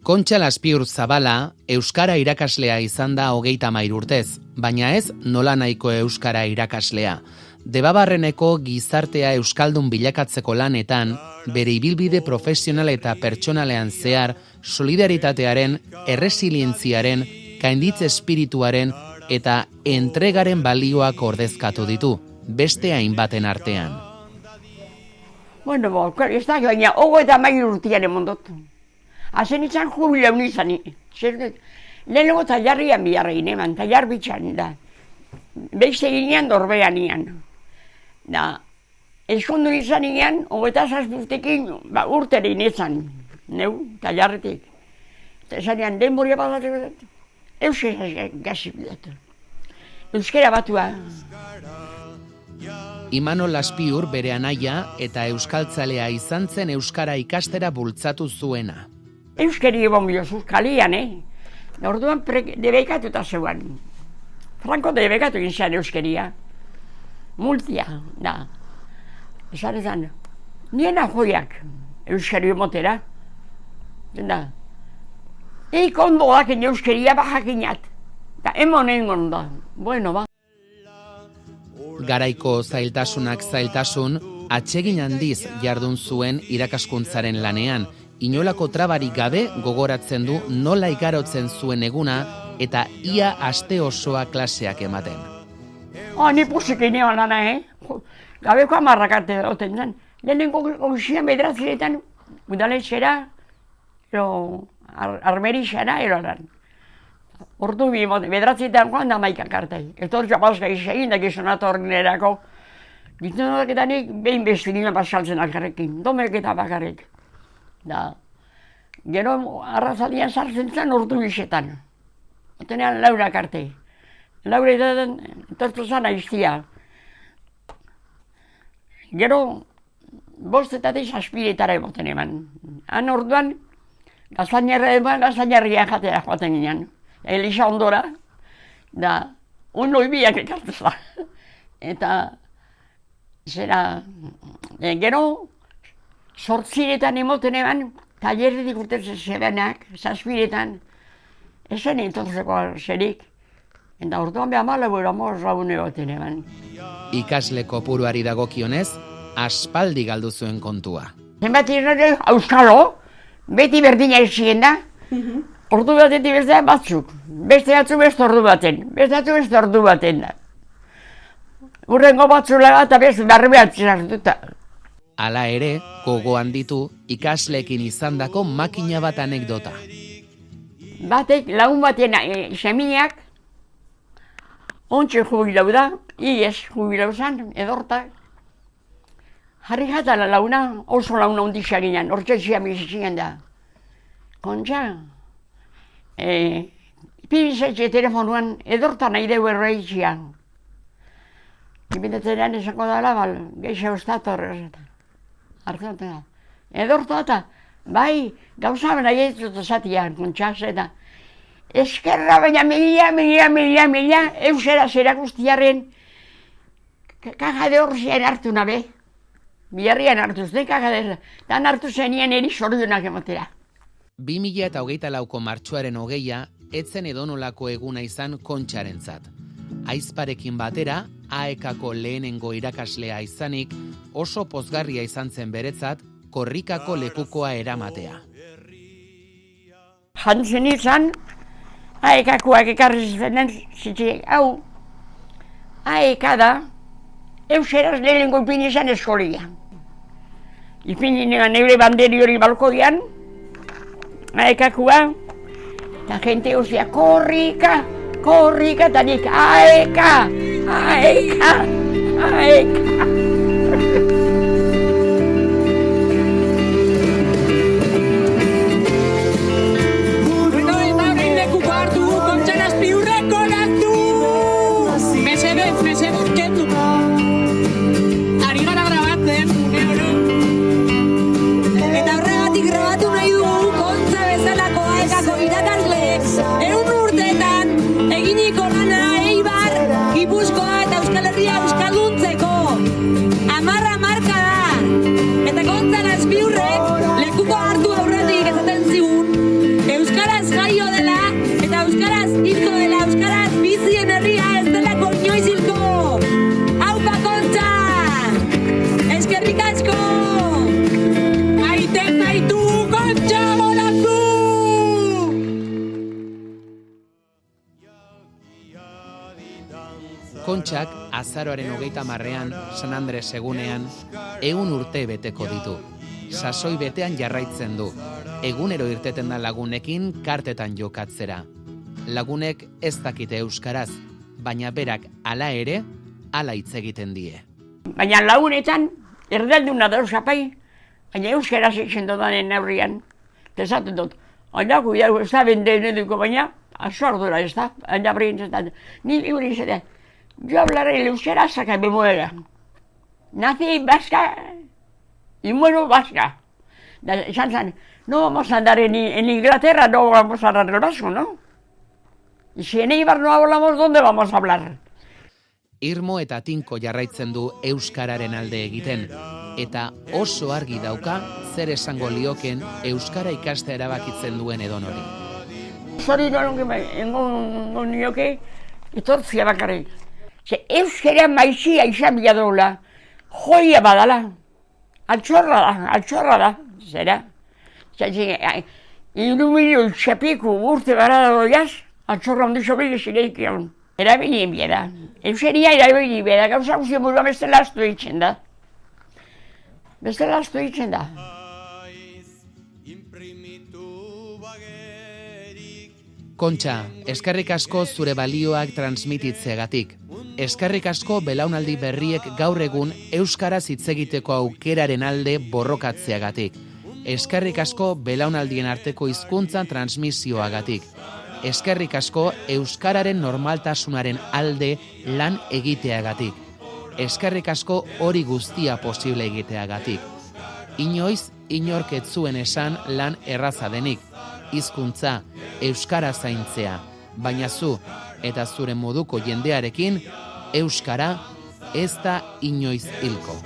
Kontxa Laspiur Zabala euskara irakaslea izan da 33 urtez, baina ez nolanahiko euskara irakaslea. Debabarreneko gizartea euskaldun bilakatzeko lanetan, bere ibilbide profesional eta pertsonalean zehar, solidaritatearen, erresilientziaren, gainditze espirituaren eta entregaren balioak ordezkatu ditu, beste hainbaten artean. Bueno, ez da, baina 33 urtean emondot. Hazen izan jubileun izan. Lehenengo talarrian biharrein eman, talar bitxan da. Beste ginean dorbean ian. Da, eskondu izan ian, 27 urtekin urterin izan. Neu, talarretik. Eta esan ian, denboria badatzen, euskera gazi bidatu. Euskera batua. Imanol Laspiur bere anaia eta euskaltzalea izan zen euskara ikastera bultzatu zuena. Euskari ebon biozu, kalian, Orduan debekatuta zeuan. Franko debekatu egin euskaria. Multia, da. Esan ezan, nien ahoiak euskari motera. Da. Eik ondo daken euskaria bajakinat. Da, emon da. Bueno, ba. Garaiko zailtasunak zailtasun, atsegin handiz jardun zuen irakaskuntzaren lanean, inolako trabarik gabe gogoratzen du nola igarotzen zuen eguna eta ia aste osoa klaseak ematen. Ni pusik inean lana, Gabeko 10 arte oten zen. Lehenengo goxian bederatziretan, udaletxera, armerixera, eroran. Ordu bederatziretan joan da 11 arte. Etortxo paska izegin da gizonatu horrenerako. Gizonakeetanik behin beste ginen pasaltzen alkarrekin, domek eta bakarrik. Da, gero arrazalian sartzen zen ordu bisetan. Otenean Laurak arte. Laura edaten tortu zan aiztia. Gero, 5 aspiretara emoten eman. Han orduan, gaztainarria jatea joaten ginen. Elisa ondora, da, loibiak ekartza. Eta, zera, gero, 8 emoten eman, talerretik urtetzen zebenak, 7 ezen entortzeko zerik. Eta orduan behar malabura morraune baten eman. Ikasle kopuruari dagokionez, aspaldi galdu zuen kontua. Zenbat irrare, auskalo, beti berdina izien da. Ordu batetik beste batzuk. Beste ordu baten da. Urrengo batzula eta beste barbeatzen hartuta. Hala ere, gogoan ditu ikasleekin izandako makina bat anekdota. Batek lagun baten semiak, ontxe jubilau da, iez jubilau zan, edortak. Jarri jatala launa, oso launa ondixia ginen, ortsetxia bizitxien da. Kontxa, pibizetxe telefonuan edorta nahi deu erreitxia. Ibindetenean esako dala, geixa ustator. Artzatena. Edorta eta, bai, gauza nahi ez zatian, kontxa, eta eskerra baina mila, eusera zera guztiaren kaja de horzian hartu nabe. Biarrian hartu zuten kaja de dan hartu zenien eri sordunak emotera. 2024ko martxoaren 20a, etzen edonolako eguna izan Kontxarentzat. Aizparekin batera, AEK-ko lehenengo irakaslea izanik, oso pozgarria izan zen beretzat, korrikako lekukoa eramatea. Jantzen izan, AEK-koak ekarri zenen zitzi, hau, AEK da, euseraz lehenengo ipin izan eskolia. Ipin inean eure banderi hori balkodian, AEK-koa, eta jente hozia, korrika, eta nik, AEK. Gipuzkoa eta Euskal Herria euskalduntzeko. azaroaren 30ean, San Andres egunean, 100 urte beteko ditu. Sasoi betean jarraitzen du. Egunero irteten da lagunekin kartetan jokatzera. Lagunek ez dakite euskaraz, baina berak hala ere, hala hitz egiten die. Baina lagunetan, erdalduna da eusapai, baina euskaraz itzen dodanen neurrian. Tezaten dut, aina kuidau ez da benden eduko, baina azordura ez da, aina brintzen. Ni libri izatea, yo hablaré el euskera hasta que me muera. Nací vasca y muero vasca. No vamos a andar en Inglaterra, no vamos a hablar el vasco, ¿no? Y si en Eibar no hablamos, ¿dónde vamos a hablar? Irmo eta tinko jarraitzen du euskararen alde egiten, eta oso argi dauka zer esango lioken euskara ikastea erabakitzen duen edonori. Zori engo nioke etortzia bakarrik. Ze euskara maizia izan bila dola, joia badala, altxorra da, zera. Ilumilio txapiku urte gara doiaz, altxorra ondixo bigizileik egon. Erabilien bieda. Euseria erabili bieda, gauza guzti burua beste lastu ditzen da. Beste lastu ditzen da. Kontxa, eskerrik asko zure balioak transmititzeagatik. Eskerrik asko belaunaldi berriek gaur egun euskaraz hitz egiteko aukeraren alde borrokatzeagatik. Eskerrik asko belaunaldien arteko hizkuntzan transmisioagatik. Eskerrik asko euskararen normaltasunaren alde lan egiteagatik. Eskerrik asko hori guztia posible egiteagatik. Inoiz inork ez zuen esan lan erraza denik. Hizkuntza, euskara zaintzea, baina zu eta zure moduko jendearekin euskara ez da inoiz hilko.